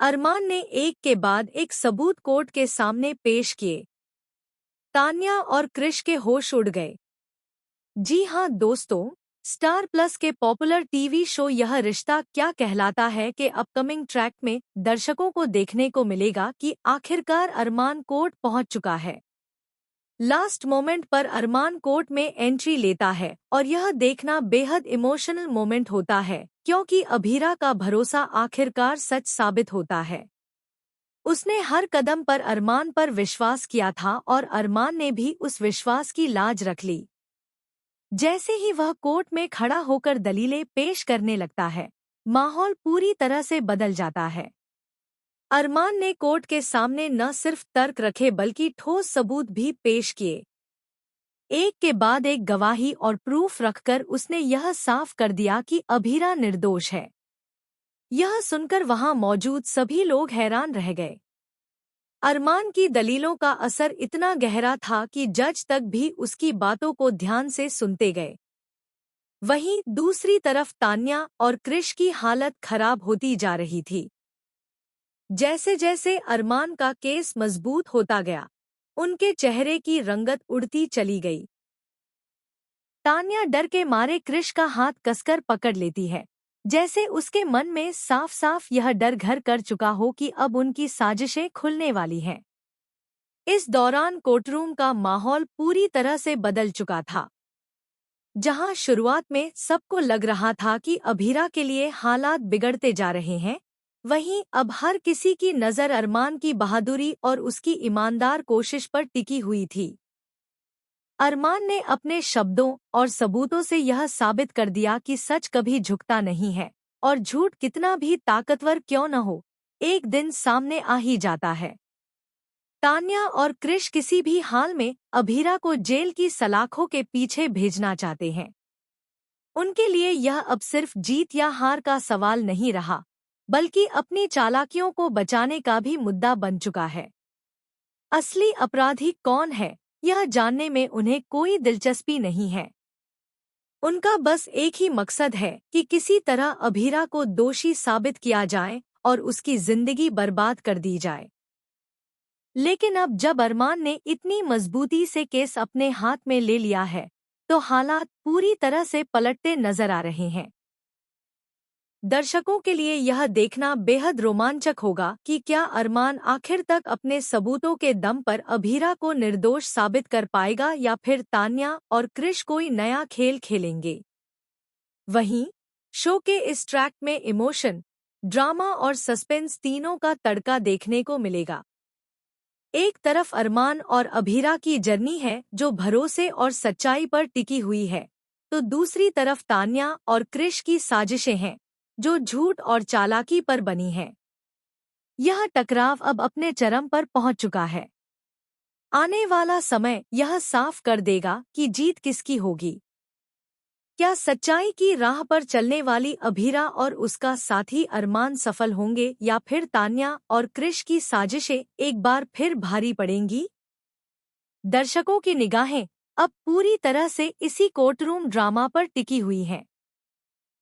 अरमान ने एक के बाद एक सबूत कोर्ट के सामने पेश किए। तान्या और क्रिश के होश उड़ गए। जी हाँ दोस्तों, स्टार प्लस के पॉपुलर टीवी शो यह रिश्ता क्या कहलाता है के अपकमिंग ट्रैक में दर्शकों को देखने को मिलेगा कि आखिरकार अरमान कोर्ट पहुंच चुका है। लास्ट मोमेंट पर अरमान कोर्ट में एंट्री लेता है और यह देखना बेहद इमोशनल मोमेंट होता है क्योंकि अभीरा का भरोसा आखिरकार सच साबित होता है। उसने हर कदम पर अरमान पर विश्वास किया था और अरमान ने भी उस विश्वास की लाज रख ली। जैसे ही वह कोर्ट में खड़ा होकर दलीलें पेश करने लगता है, माहौल पूरी तरह से बदल जाता है। अरमान ने कोर्ट के सामने न सिर्फ तर्क रखे बल्कि ठोस सबूत भी पेश किए। एक के बाद एक गवाही और प्रूफ रखकर उसने यह साफ कर दिया कि अभीरा निर्दोष है। यह सुनकर वहां मौजूद सभी लोग हैरान रह गए। अरमान की दलीलों का असर इतना गहरा था कि जज तक भी उसकी बातों को ध्यान से सुनते गए। वहीं दूसरी तरफ तान्या और क्रिश की हालत खराब होती जा रही थी। जैसे जैसे अरमान का केस मजबूत होता गया, उनके चेहरे की रंगत उड़ती चली गई। तान्या डर के मारे क्रिश का हाथ कसकर पकड़ लेती है, जैसे उसके मन में साफ साफ यह डर घर कर चुका हो कि अब उनकी साजिशें खुलने वाली हैं। इस दौरान कोर्टरूम का माहौल पूरी तरह से बदल चुका था। जहां शुरुआत में सबको लग रहा था कि अभीरा के लिए हालात बिगड़ते जा रहे हैं, वहीं अब हर किसी की नज़र अरमान की बहादुरी और उसकी ईमानदार कोशिश पर टिकी हुई थी। अरमान ने अपने शब्दों और सबूतों से यह साबित कर दिया कि सच कभी झुकता नहीं है और झूठ कितना भी ताकतवर क्यों न हो, एक दिन सामने आ ही जाता है। तान्या और क्रिश किसी भी हाल में अभीरा को जेल की सलाखों के पीछे भेजना चाहते हैं। उनके लिए यह अब सिर्फ जीत या हार का सवाल नहीं रहा, बल्कि अपनी चालाकियों को बचाने का भी मुद्दा बन चुका है। असली अपराधी कौन है, यह जानने में उन्हें कोई दिलचस्पी नहीं है। उनका बस एक ही मकसद है कि किसी तरह अभीरा को दोषी साबित किया जाए और उसकी जिंदगी बर्बाद कर दी जाए। लेकिन अब जब अरमान ने इतनी मजबूती से केस अपने हाथ में ले लिया है, तो हालात पूरी तरह से पलटते नजर आ रहे हैं। दर्शकों के लिए यह देखना बेहद रोमांचक होगा कि क्या अरमान आखिर तक अपने सबूतों के दम पर अभीरा को निर्दोष साबित कर पाएगा या फिर तान्या और क्रिश कोई नया खेल खेलेंगे। वहीं शो के इस ट्रैक में इमोशन, ड्रामा और सस्पेंस तीनों का तड़का देखने को मिलेगा। एक तरफ अरमान और अभीरा की जर्नी है जो भरोसे और सच्चाई पर टिकी हुई है, तो दूसरी तरफ तान्या और क्रिश की साजिशें हैं जो झूठ और चालाकी पर बनी है। यह टकराव अब अपने चरम पर पहुंच चुका है। आने वाला समय यह साफ कर देगा कि जीत किसकी होगी। क्या सच्चाई की राह पर चलने वाली अभीरा और उसका साथी अरमान सफल होंगे या फिर तान्या और क्रिश की साजिशें एक बार फिर भारी पड़ेंगी। दर्शकों की निगाहें अब पूरी तरह से इसी कोर्टरूम ड्रामा पर टिकी हुई हैं।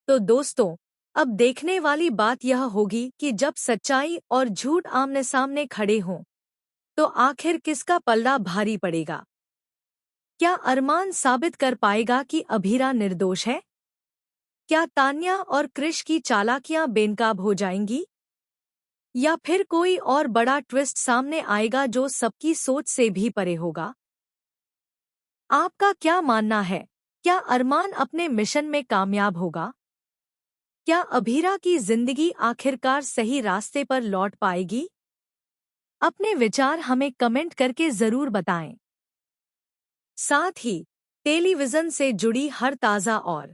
तो दोस्तों, अब देखने वाली बात यह होगी कि जब सच्चाई और झूठ आमने सामने खड़े हों, तो आखिर किसका पलड़ा भारी पड़ेगा। क्या अरमान साबित कर पाएगा कि अभीरा निर्दोष है? क्या तान्या और क्रिश की चालाकियां बेनकाब हो जाएंगी? या फिर कोई और बड़ा ट्विस्ट सामने आएगा जो सबकी सोच से भी परे होगा? आपका क्या मानना है? क्या अरमान अपने मिशन में कामयाब होगा? क्या अभीरा की जिंदगी आखिरकार सही रास्ते पर लौट पाएगी? अपने विचार हमें कमेंट करके जरूर बताएं। साथ ही टेलीविजन से जुड़ी हर ताज़ा और